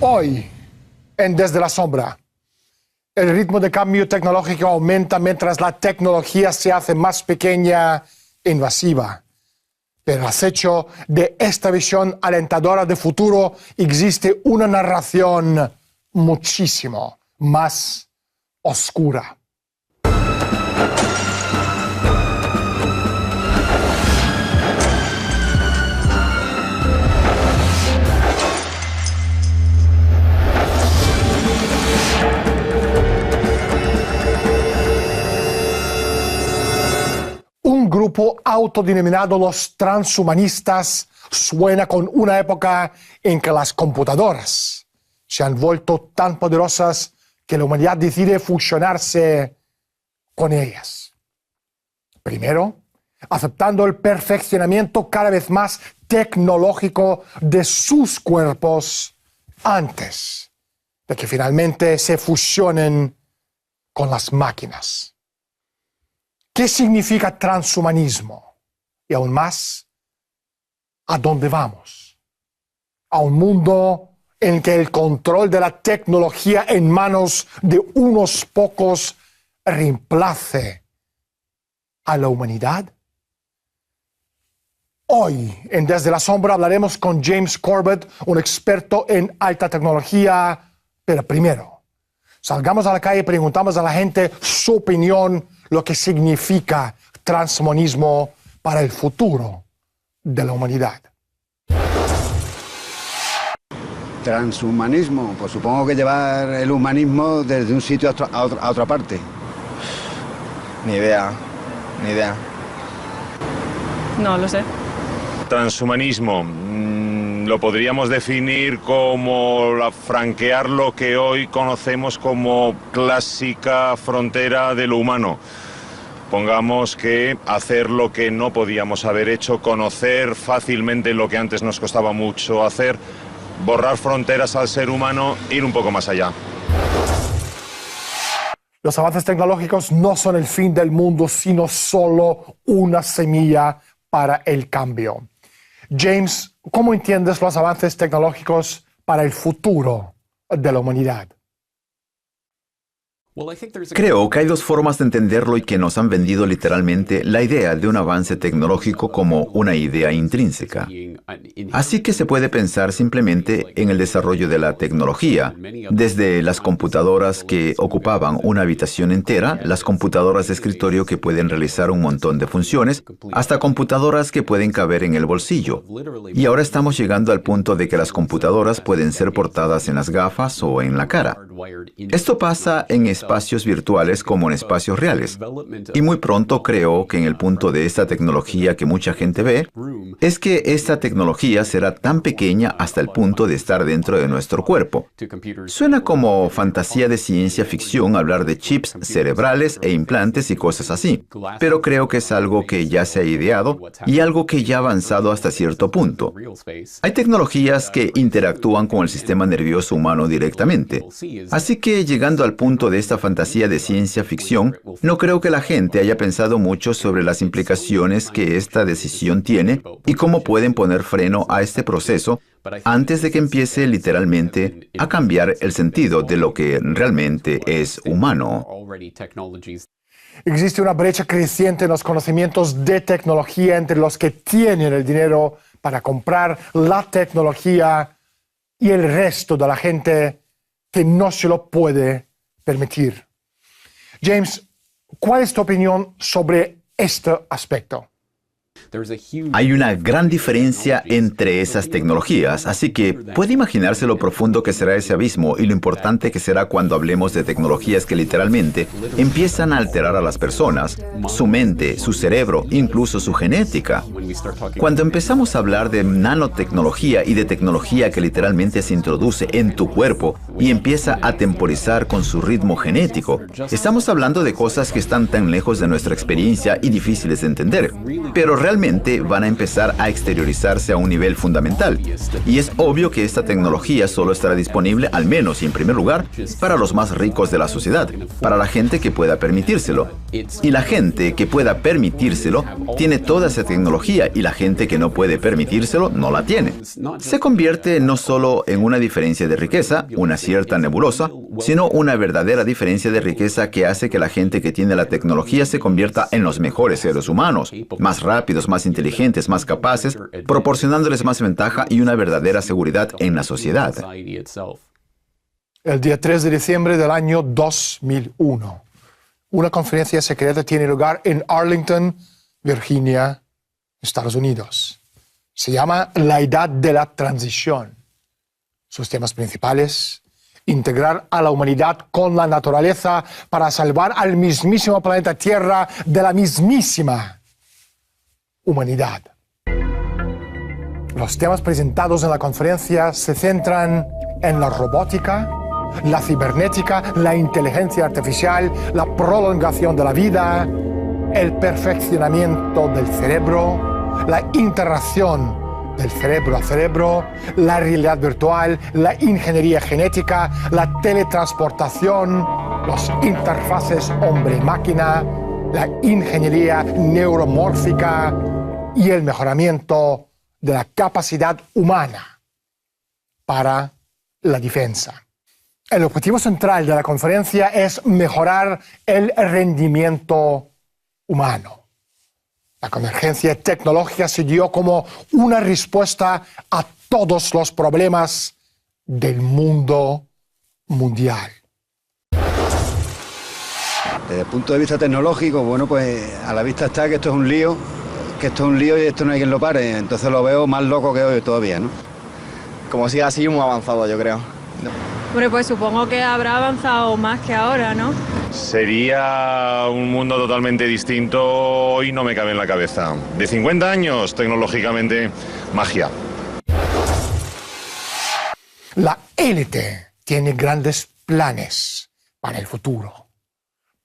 Hoy, en Desde la Sombra, el ritmo de cambio tecnológico aumenta mientras la tecnología se hace más pequeña e invasiva. Pero al acecho de esta visión alentadora de futuro existe una narración muchísimo más oscura. Un grupo autodenominado los transhumanistas suena con una época en que las computadoras se han vuelto tan poderosas que la humanidad decide fusionarse con ellas. Primero, aceptando el perfeccionamiento cada vez más tecnológico de sus cuerpos antes de que finalmente se fusionen con las máquinas. ¿Qué significa transhumanismo? Y aún más, ¿a dónde vamos? A un mundo en que el control de la tecnología en manos de unos pocos reemplace a la humanidad. Hoy, en Desde la Sombra, hablaremos con James Corbett, un experto en alta tecnología. Pero primero, salgamos a la calle y preguntamos a la gente su opinión, lo que significa transhumanismo para el futuro de la humanidad. Transhumanismo, pues supongo que llevar el humanismo desde un sitio a otra parte. Ni idea, ni idea. No lo sé. Transhumanismo, lo podríamos definir como franquear lo que hoy conocemos como clásica frontera de lo humano. Pongamos que hacer lo que no podíamos haber hecho, conocer fácilmente lo que antes nos costaba mucho hacer, borrar fronteras al ser humano, ir un poco más allá. Los avances tecnológicos no son el fin del mundo, sino solo una semilla para el cambio. James, ¿cómo entiendes los avances tecnológicos para el futuro de la humanidad? Creo que hay dos formas de entenderlo y que nos han vendido literalmente la idea de un avance tecnológico como una idea intrínseca. Así que se puede pensar simplemente en el desarrollo de la tecnología, desde las computadoras que ocupaban una habitación entera, las computadoras de escritorio que pueden realizar un montón de funciones, hasta computadoras que pueden caber en el bolsillo. Y ahora estamos llegando al punto de que las computadoras pueden ser portadas en las gafas o en la cara. Esto pasa en espacios virtuales como en espacios reales. Y muy pronto creo que en el punto de esta tecnología que mucha gente ve, es que esta tecnología será tan pequeña hasta el punto de estar dentro de nuestro cuerpo. Suena como fantasía de ciencia ficción hablar de chips cerebrales e implantes y cosas así, pero creo que es algo que ya se ha ideado y algo que ya ha avanzado hasta cierto punto. Hay tecnologías que interactúan con el sistema nervioso humano directamente. Así que llegando al punto de esta fantasía de ciencia ficción, no creo que la gente haya pensado mucho sobre las implicaciones que esta decisión tiene y cómo pueden poner freno a este proceso antes de que empiece literalmente a cambiar el sentido de lo que realmente es humano. Existe una brecha creciente en los conocimientos de tecnología entre los que tienen el dinero para comprar la tecnología y el resto de la gente que no se lo puede permitir. James, ¿cuál es tu opinión sobre este aspecto? Hay una gran diferencia entre esas tecnologías, así que puede imaginarse lo profundo que será ese abismo y lo importante que será cuando hablemos de tecnologías que literalmente empiezan a alterar a las personas, su mente, su cerebro, incluso su genética. Cuando empezamos a hablar de nanotecnología y de tecnología que literalmente se introduce en tu cuerpo y empieza a temporizar con su ritmo genético, estamos hablando de cosas que están tan lejos de nuestra experiencia y difíciles de entender. Pero realmente van a empezar a exteriorizarse a un nivel fundamental. Y es obvio que esta tecnología solo estará disponible, al menos y en primer lugar, para los más ricos de la sociedad, para la gente que pueda permitírselo. Y la gente que pueda permitírselo tiene toda esa tecnología y la gente que no puede permitírselo no la tiene. Se convierte no solo en una diferencia de riqueza, una cierta nebulosa, sino una verdadera diferencia de riqueza que hace que la gente que tiene la tecnología se convierta en los mejores seres humanos, más rápidos, más inteligentes, más capaces, proporcionándoles más ventaja y una verdadera seguridad en la sociedad. El día 3 de diciembre del año 2001, una conferencia secreta tiene lugar en Arlington, Virginia, Estados Unidos. Se llama La Edad de la Transición. Sus temas principales: integrar a la humanidad con la naturaleza para salvar al mismísimo planeta Tierra de la mismísima humanidad. Los temas presentados en la conferencia se centran en la robótica, la cibernética, la inteligencia artificial, la prolongación de la vida, el perfeccionamiento del cerebro, la interacción del cerebro a cerebro, la realidad virtual, la ingeniería genética, la teletransportación, las interfaces hombre-máquina, la ingeniería neuromórfica y el mejoramiento de la capacidad humana para la defensa. El objetivo central de la conferencia es mejorar el rendimiento humano. La convergencia tecnológica se dio como una respuesta a todos los problemas del mundo mundial. Desde el punto de vista tecnológico, bueno, pues a la vista está que esto es un lío, y esto no hay quien lo pare. Entonces lo veo más loco que hoy todavía, ¿no? Como siga así, muy avanzado, yo creo. Hombre, pues supongo que habrá avanzado más que ahora, ¿no? Sería un mundo totalmente distinto, hoy no me cabe en la cabeza. De 50 años, tecnológicamente, magia. La élite tiene grandes planes para el futuro.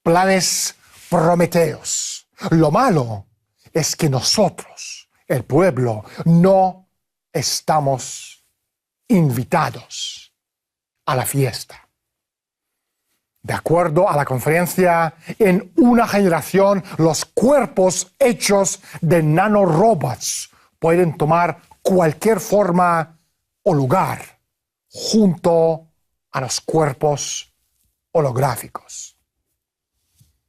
Planes prometeos. Lo malo es que nosotros, el pueblo, no estamos invitados a la fiesta. De acuerdo a la conferencia, en una generación los cuerpos hechos de nanorobots pueden tomar cualquier forma o lugar junto a los cuerpos holográficos.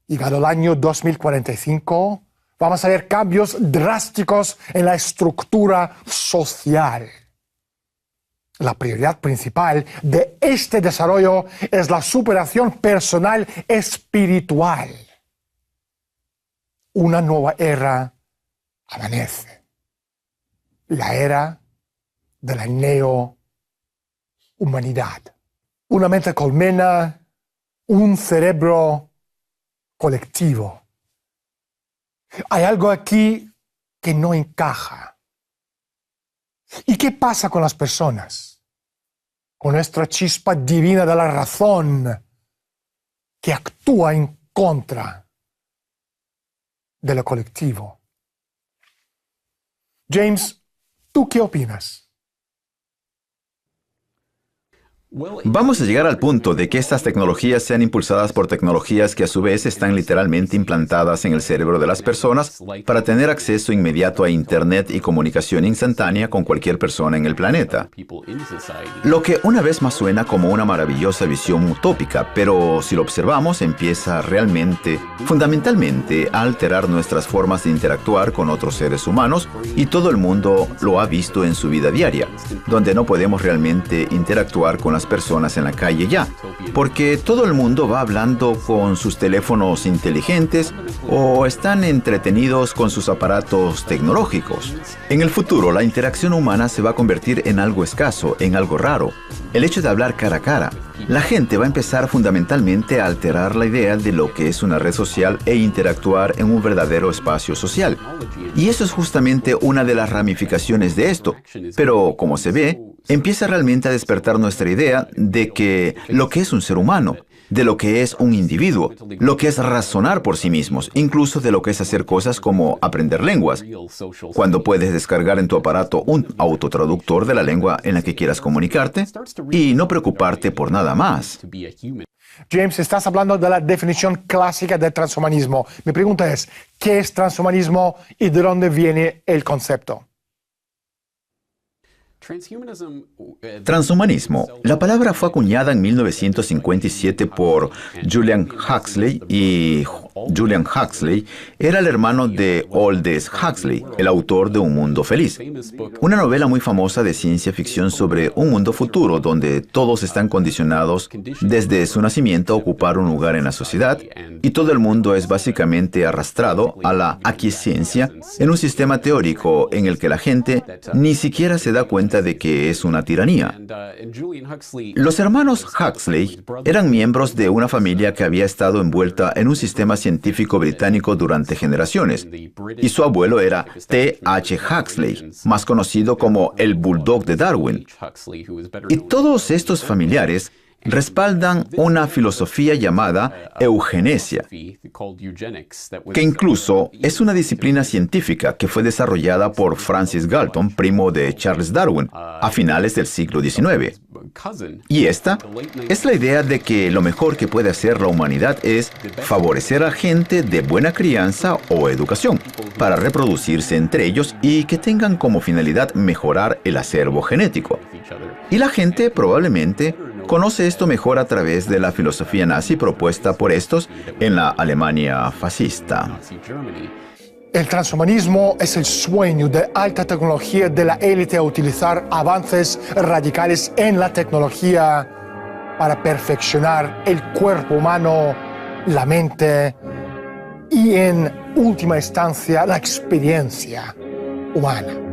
Llegado el año 2045, vamos a ver cambios drásticos en la estructura social. La prioridad principal de este desarrollo es la superación personal espiritual. Una nueva era amanece. La era de la neo-humanidad. Una mente colmena, un cerebro colectivo. Hay algo aquí que no encaja. ¿Y qué pasa con las personas? Con nuestra chispa divina de la razón que actúa en contra de lo colectivo. James, ¿tú qué opinas? Vamos a llegar al punto de que estas tecnologías sean impulsadas por tecnologías que a su vez están literalmente implantadas en el cerebro de las personas para tener acceso inmediato a Internet y comunicación instantánea con cualquier persona en el planeta. Lo que una vez más suena como una maravillosa visión utópica, pero si lo observamos empieza realmente, fundamentalmente, a alterar nuestras formas de interactuar con otros seres humanos y todo el mundo lo ha visto en su vida diaria, donde no podemos realmente interactuar con las personas en la calle ya, porque todo el mundo va hablando con sus teléfonos inteligentes o están entretenidos con sus aparatos tecnológicos. En el futuro, la interacción humana se va a convertir en algo escaso, en algo raro. El hecho de hablar cara a cara. La gente va a empezar fundamentalmente a alterar la idea de lo que es una red social e interactuar en un verdadero espacio social. Y eso es justamente una de las ramificaciones de esto. Pero, como se ve, empieza realmente a despertar nuestra idea de que lo que es un ser humano. de lo que es un individuo, lo que es razonar por sí mismos, incluso de lo que es hacer cosas como aprender lenguas, cuando puedes descargar en tu aparato un autotraductor de la lengua en la que quieras comunicarte y no preocuparte por nada más. James, estás hablando de la definición clásica del transhumanismo. Mi pregunta es, ¿qué es transhumanismo y de dónde viene el concepto? Transhumanismo. La palabra fue acuñada en 1957 por Julian Huxley y Julian Huxley era el hermano de Aldous Huxley, el autor de Un Mundo Feliz, una novela muy famosa de ciencia ficción sobre un mundo futuro donde todos están condicionados desde su nacimiento a ocupar un lugar en la sociedad y todo el mundo es básicamente arrastrado a la aquiescencia en un sistema teórico en el que la gente ni siquiera se da cuenta de que es una tiranía. Los hermanos Huxley eran miembros de una familia que había estado envuelta en un sistema científico británico durante generaciones, y su abuelo era T.H. Huxley, más conocido como el Bulldog de Darwin. Y todos estos familiares respaldan una filosofía llamada eugenesia, que incluso es una disciplina científica que fue desarrollada por Francis Galton, primo de Charles Darwin, a finales del siglo XIX. Y esta es la idea de que lo mejor que puede hacer la humanidad es favorecer a gente de buena crianza o educación para reproducirse entre ellos y que tengan como finalidad mejorar el acervo genético. Y la gente probablemente conoce esto mejor a través de la filosofía nazi propuesta por estos en la Alemania fascista. El transhumanismo es el sueño de alta tecnología de la élite a utilizar avances radicales en la tecnología para perfeccionar el cuerpo humano, la mente y, en última instancia, la experiencia humana.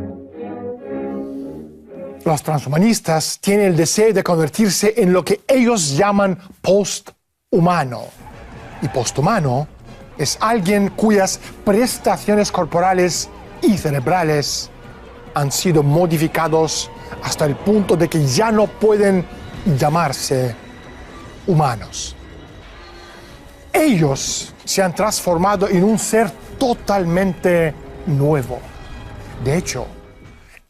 Los transhumanistas tienen el deseo de convertirse en lo que ellos llaman posthumano. Y posthumano es alguien cuyas prestaciones corporales y cerebrales han sido modificados hasta el punto de que ya no pueden llamarse humanos. Ellos se han transformado en un ser totalmente nuevo. De hecho,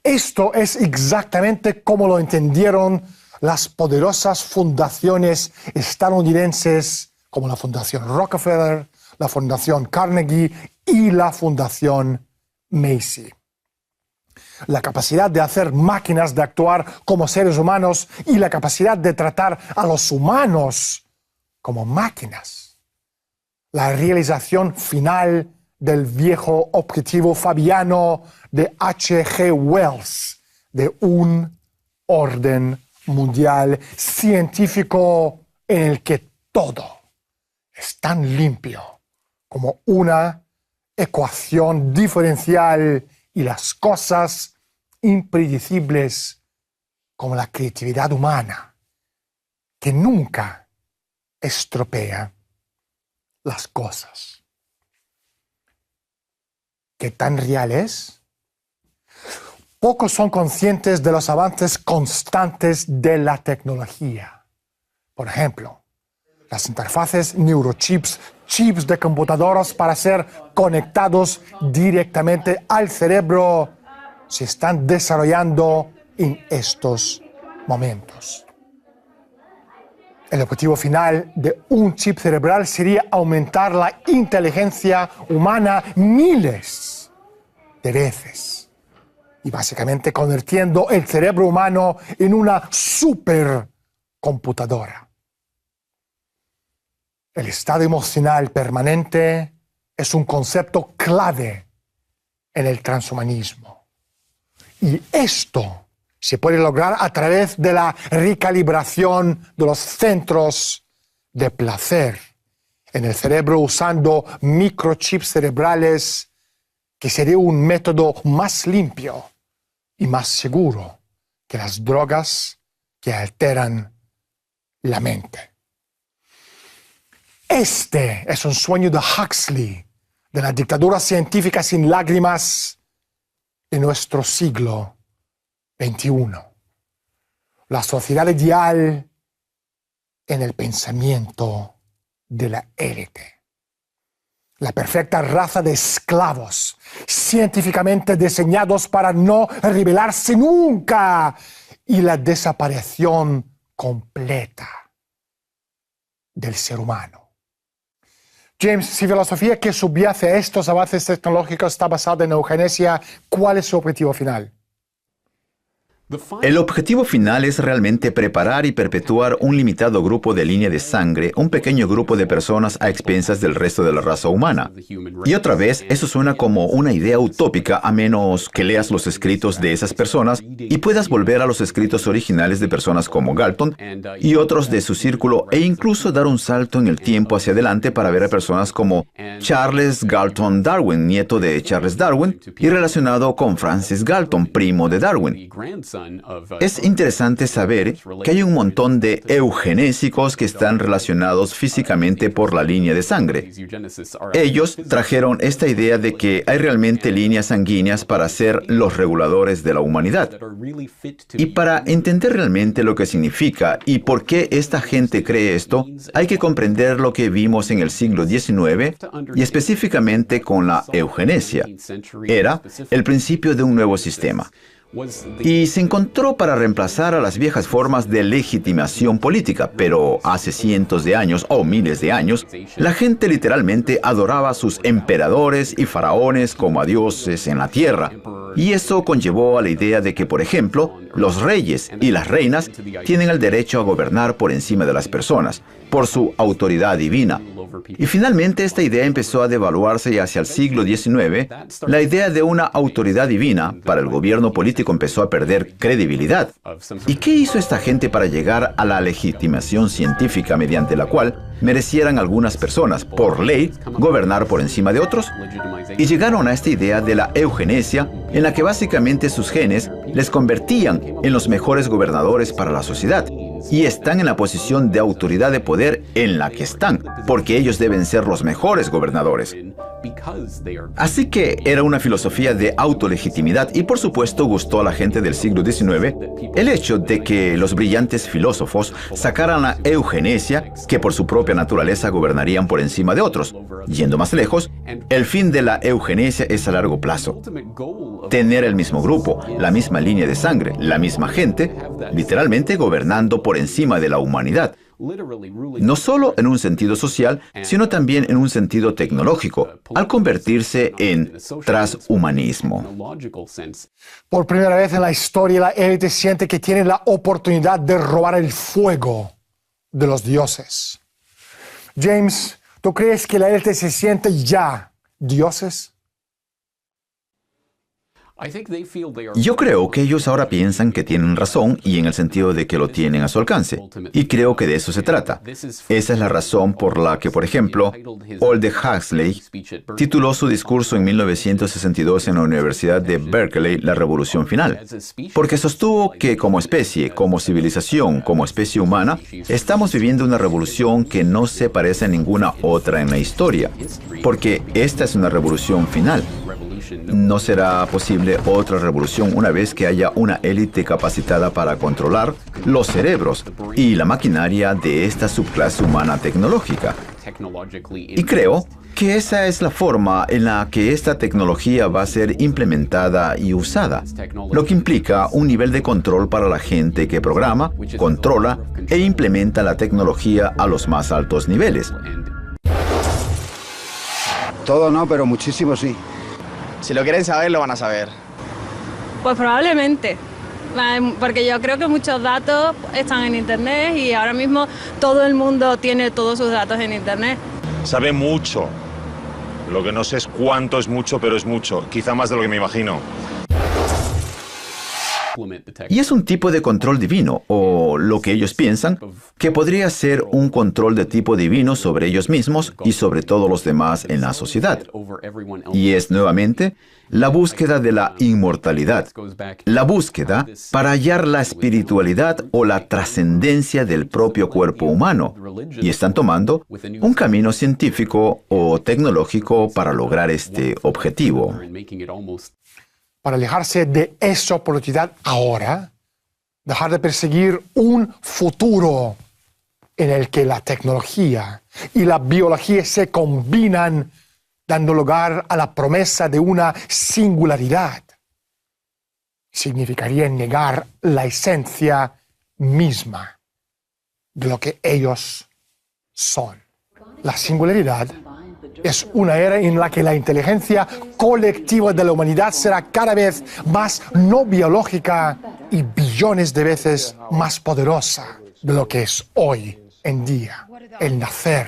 esto es exactamente como lo entendieron las poderosas fundaciones estadounidenses como la Fundación Rockefeller, la Fundación Carnegie y la Fundación Macy. La capacidad de hacer máquinas de actuar como seres humanos y la capacidad de tratar a los humanos como máquinas. La realización final del viejo objetivo fabiano de H.G. Wells de un orden mundial científico en el que todo es tan limpio como una ecuación diferencial y las cosas impredecibles como la creatividad humana, que nunca estropea las cosas. ¿Qué tan real es? Pocos son conscientes de los avances constantes de la tecnología. Por ejemplo, las interfaces neurochips, chips de computadoras para ser conectados directamente al cerebro, se están desarrollando en estos momentos. El objetivo final de un chip cerebral sería aumentar la inteligencia humana miles de veces y básicamente convirtiendo el cerebro humano en una supercomputadora. El estado emocional permanente es un concepto clave en el transhumanismo. Y esto se puede lograr a través de la recalibración de los centros de placer en el cerebro usando microchips cerebrales, que sería un método más limpio y más seguro que las drogas que alteran la mente. Este es un sueño de Huxley, de la dictadura científica sin lágrimas de nuestro siglo XXI. La sociedad ideal en el pensamiento de la élite. La perfecta raza de esclavos, científicamente diseñados para no rebelarse nunca, y la desaparición completa del ser humano. James, si filosofía que subyace a estos avances tecnológicos está basada en eugenesia, ¿cuál es su objetivo final? El objetivo final es realmente preparar y perpetuar un limitado grupo de línea de sangre, un pequeño grupo de personas a expensas del resto de la raza humana. Y otra vez, eso suena como una idea utópica a menos que leas los escritos de esas personas y puedas volver a los escritos originales de personas como Galton y otros de su círculo e incluso dar un salto en el tiempo hacia adelante para ver a personas como Charles Galton Darwin, nieto de Charles Darwin, y relacionado con Francis Galton, primo de Darwin. Es interesante saber que hay un montón de eugenésicos que están relacionados físicamente por la línea de sangre. Ellos trajeron esta idea de que hay realmente líneas sanguíneas para ser los reguladores de la humanidad. Y para entender realmente lo que significa y por qué esta gente cree esto, hay que comprender lo que vimos en el siglo XIX y específicamente con la eugenesia. Era el principio de un nuevo sistema. Y se encontró para reemplazar a las viejas formas de legitimación política, pero hace cientos de años o miles de años, la gente literalmente adoraba a sus emperadores y faraones como a dioses en la tierra. Y eso conllevó a la idea de que, por ejemplo, los reyes y las reinas tienen el derecho a gobernar por encima de las personas, por su autoridad divina. Y finalmente esta idea empezó a devaluarse y hacia el siglo XIX, la idea de una autoridad divina para el gobierno político empezó a perder credibilidad. ¿Y qué hizo esta gente para llegar a la legitimación científica mediante la cual merecieran algunas personas, por ley, gobernar por encima de otros? Y llegaron a esta idea de la eugenesia, en la que básicamente sus genes les convertían en los mejores gobernadores para la sociedad. Y están en la posición de autoridad de poder en la que están, porque ellos deben ser los mejores gobernadores. Así que era una filosofía de autolegitimidad y por supuesto gustó a la gente del siglo XIX el hecho de que los brillantes filósofos sacaran la eugenesia, que por su propia naturaleza gobernarían por encima de otros. Yendo más lejos, el fin de la eugenesia es a largo plazo. Tener el mismo grupo, la misma línea de sangre, la misma gente, literalmente gobernando por encima de la humanidad. No solo en un sentido social, sino también en un sentido tecnológico, al convertirse en transhumanismo. Por primera vez en la historia, la élite siente que tiene la oportunidad de robar el fuego de los dioses. James, ¿tú crees que la élite se siente ya dioses? Yo creo que ellos ahora piensan que tienen razón y en el sentido de que lo tienen a su alcance. Y creo que de eso se trata. Esa es la razón por la que, por ejemplo, Aldous Huxley tituló su discurso en 1962 en la Universidad de Berkeley La Revolución Final. Porque sostuvo que como especie, como civilización, como especie humana, estamos viviendo una revolución que no se parece a ninguna otra en la historia. Porque esta es una revolución final. No será posible otra revolución una vez que haya una élite capacitada para controlar los cerebros y la maquinaria de esta subclase humana tecnológica. Y creo que esa es la forma en la que esta tecnología va a ser implementada y usada, lo que implica un nivel de control para la gente que programa, controla e implementa la tecnología a los más altos niveles. Todo no, pero muchísimo sí. Si lo quieren saber, lo van a saber. Pues probablemente, porque yo creo que muchos datos están en Internet y ahora mismo todo el mundo tiene todos sus datos en Internet. Sabe mucho. Lo que no sé es cuánto es mucho, pero es mucho. Quizá más de lo que me imagino. Y es un tipo de control divino, o lo que ellos piensan, que podría ser un control de tipo divino sobre ellos mismos y sobre todos los demás en la sociedad. Y es nuevamente la búsqueda de la inmortalidad, la búsqueda para hallar la espiritualidad o la trascendencia del propio cuerpo humano. Y están tomando un camino científico o tecnológico para lograr este objetivo. Para alejarse de esa oportunidad ahora, dejar de perseguir un futuro en el que la tecnología y la biología se combinan, dando lugar a la promesa de una singularidad, significaría negar la esencia misma de lo que ellos son. La singularidad es una era en la que la inteligencia colectiva de la humanidad será cada vez más no biológica y billones de veces más poderosa de lo que es hoy en día. El nacer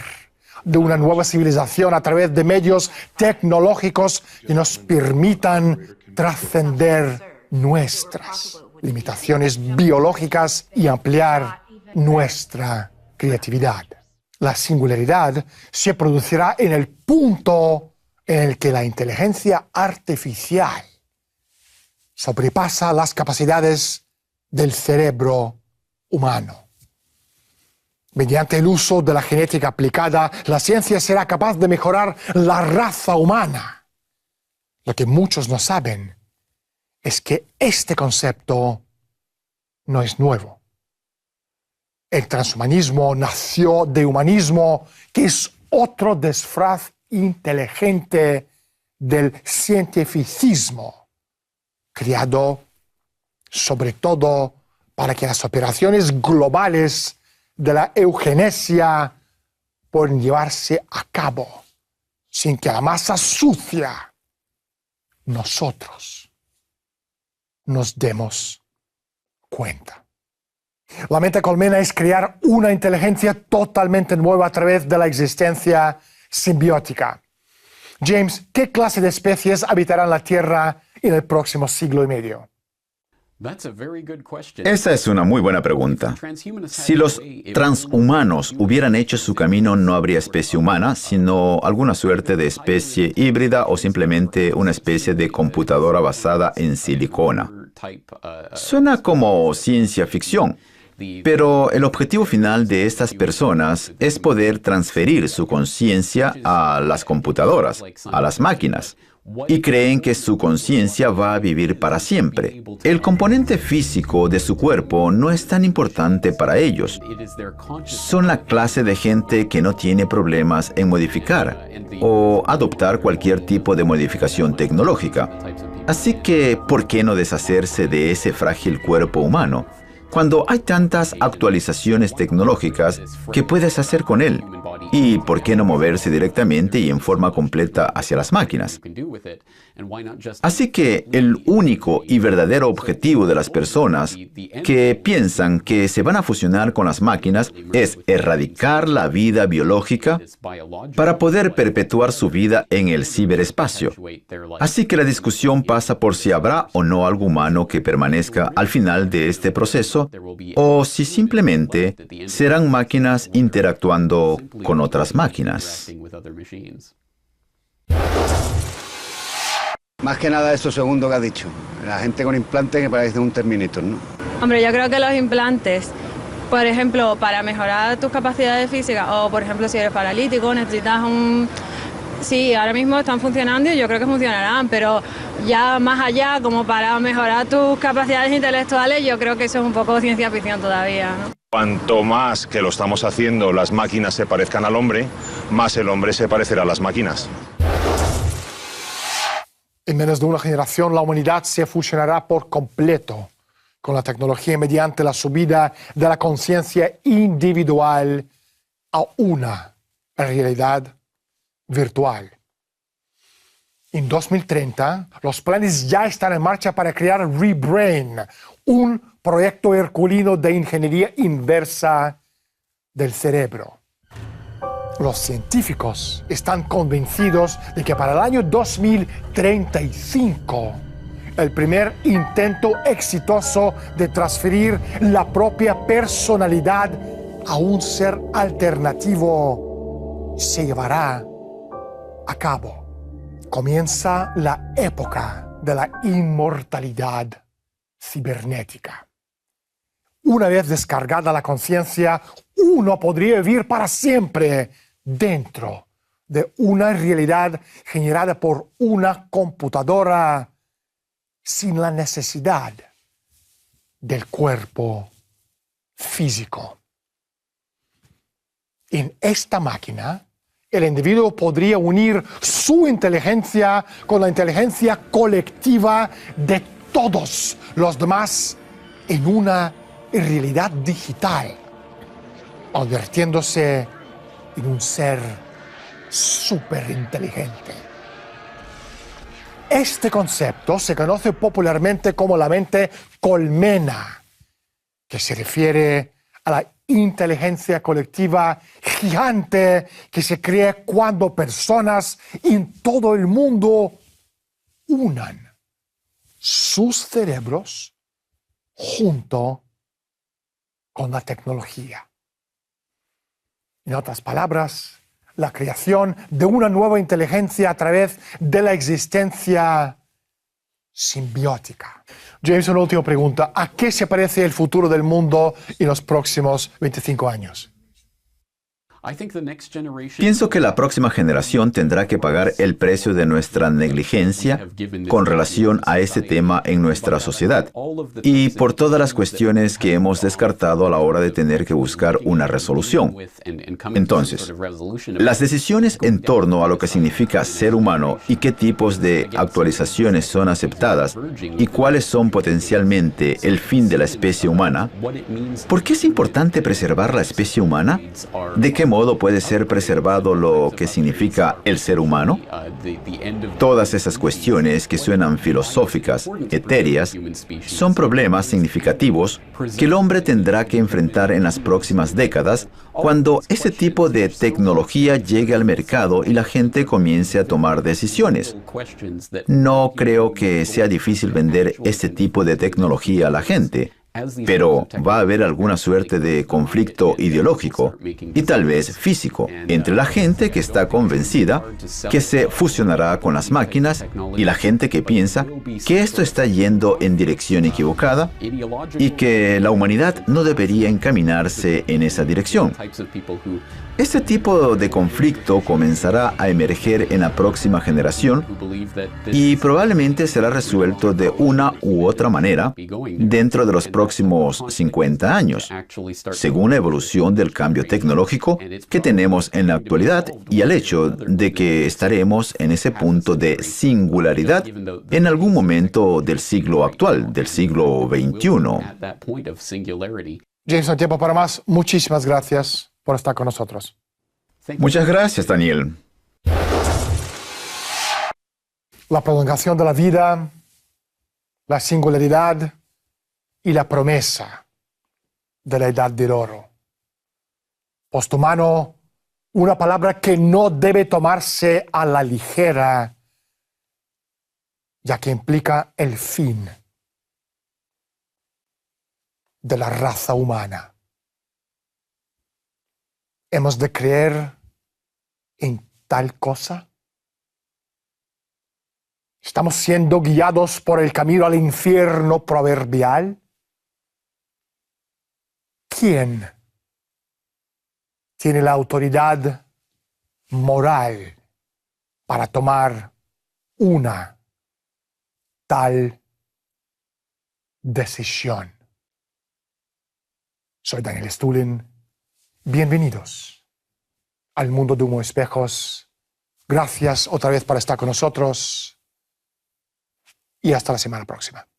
de una nueva civilización a través de medios tecnológicos que nos permitan trascender nuestras limitaciones biológicas y ampliar nuestra creatividad. La singularidad se producirá en el punto en el que la inteligencia artificial sobrepasa las capacidades del cerebro humano. Mediante el uso de la genética aplicada, la ciencia será capaz de mejorar la raza humana. Lo que muchos no saben es que este concepto no es nuevo. El transhumanismo nació de humanismo, que es otro disfraz inteligente del cientificismo, creado sobre todo para que las operaciones globales de la eugenesia puedan llevarse a cabo sin que la masa sucia, nosotros, nos demos cuenta. La mente colmena es crear una inteligencia totalmente nueva a través de la existencia simbiótica. James, ¿qué clase de especies habitarán la Tierra en el próximo siglo y medio? Esa es una muy buena pregunta. Si los transhumanos hubieran hecho su camino, no habría especie humana, sino alguna suerte de especie híbrida o simplemente una especie de computadora basada en silicona. Suena como ciencia ficción, pero el objetivo final de estas personas es poder transferir su conciencia a las computadoras, a las máquinas. Y creen que su conciencia va a vivir para siempre. El componente físico de su cuerpo no es tan importante para ellos. Son la clase de gente que no tiene problemas en modificar o adoptar cualquier tipo de modificación tecnológica. Así que, ¿por qué no deshacerse de ese frágil cuerpo humano? Cuando hay tantas actualizaciones tecnológicas, ¿qué puedes hacer con él? ¿Y por qué no moverse directamente y en forma completa hacia las máquinas? Así que el único y verdadero objetivo de las personas que piensan que se van a fusionar con las máquinas es erradicar la vida biológica para poder perpetuar su vida en el ciberespacio. Así que la discusión pasa por si habrá o no algo humano que permanezca al final de este proceso, o si simplemente serán máquinas interactuando con otras máquinas. Más que nada eso segundo que has dicho. La gente con implantes que parece un Terminator, ¿no? Hombre, yo creo que los implantes, por ejemplo, para mejorar tus capacidades físicas, o por ejemplo si eres paralítico, necesitas un... Sí, ahora mismo están funcionando y yo creo que funcionarán, pero ya más allá, como para mejorar tus capacidades intelectuales, yo creo que eso es un poco ciencia ficción todavía, ¿no? Cuanto más que lo estamos haciendo las máquinas se parezcan al hombre, más el hombre se parecerá a las máquinas. En menos de una generación, la humanidad se fusionará por completo con la tecnología mediante la subida de la conciencia individual a una realidad virtual. En 2030, los planes ya están en marcha para crear ReBrain, un proyecto herculino de ingeniería inversa del cerebro. Los científicos están convencidos de que para el año 2035, el primer intento exitoso de transferir la propia personalidad a un ser alternativo se llevará a cabo. Comienza la época de la inmortalidad cibernética. Una vez descargada la conciencia, uno podría vivir para siempre dentro de una realidad generada por una computadora sin la necesidad del cuerpo físico. En esta máquina, el individuo podría unir su inteligencia con la inteligencia colectiva de todos los demás en una realidad digital, convirtiéndose en un ser superinteligente. Este concepto se conoce popularmente como la mente colmena, que se refiere a la inteligencia colectiva gigante que se crea cuando personas en todo el mundo unan sus cerebros junto con la tecnología. En otras palabras, la creación de una nueva inteligencia a través de la existencia simbiótica. James, una última pregunta. ¿A qué se parece el futuro del mundo en los próximos 25 años? Pienso que la próxima generación tendrá que pagar el precio de nuestra negligencia con relación a este tema en nuestra sociedad y por todas las cuestiones que hemos descartado a la hora de tener que buscar una resolución. Entonces, las decisiones en torno a lo que significa ser humano y qué tipos de actualizaciones son aceptadas y cuáles son potencialmente el fin de la especie humana, ¿por qué es importante preservar la especie humana? ¿De qué modo puede ser preservado lo que significa el ser humano? Todas esas cuestiones que suenan filosóficas, etéreas, son problemas significativos que el hombre tendrá que enfrentar en las próximas décadas cuando ese tipo de tecnología llegue al mercado y la gente comience a tomar decisiones. No creo que sea difícil vender este tipo de tecnología a la gente, pero va a haber alguna suerte de conflicto ideológico y tal vez físico entre la gente que está convencida que se fusionará con las máquinas y la gente que piensa que esto está yendo en dirección equivocada y que la humanidad no debería encaminarse en esa dirección. Este tipo de conflicto comenzará a emerger en la próxima generación y probablemente será resuelto de una u otra manera dentro de los próximos 50 años, según la evolución del cambio tecnológico que tenemos en la actualidad y el hecho de que estaremos en ese punto de singularidad en algún momento del siglo actual, del siglo XXI. James, no hay tiempo para más. Muchísimas gracias por estar con nosotros. Muchas gracias, Daniel. La prolongación de la vida, la singularidad y la promesa de la edad del oro. Posthumano, una palabra que no debe tomarse a la ligera, ya que implica el fin de la raza humana. ¿Hemos de creer en tal cosa? ¿Estamos siendo guiados por el camino al infierno proverbial? ¿Quién tiene la autoridad moral para tomar una tal decisión? Soy Daniel Stulin. Bienvenidos al mundo de Humo Espejos. Gracias otra vez por estar con nosotros y hasta la semana próxima.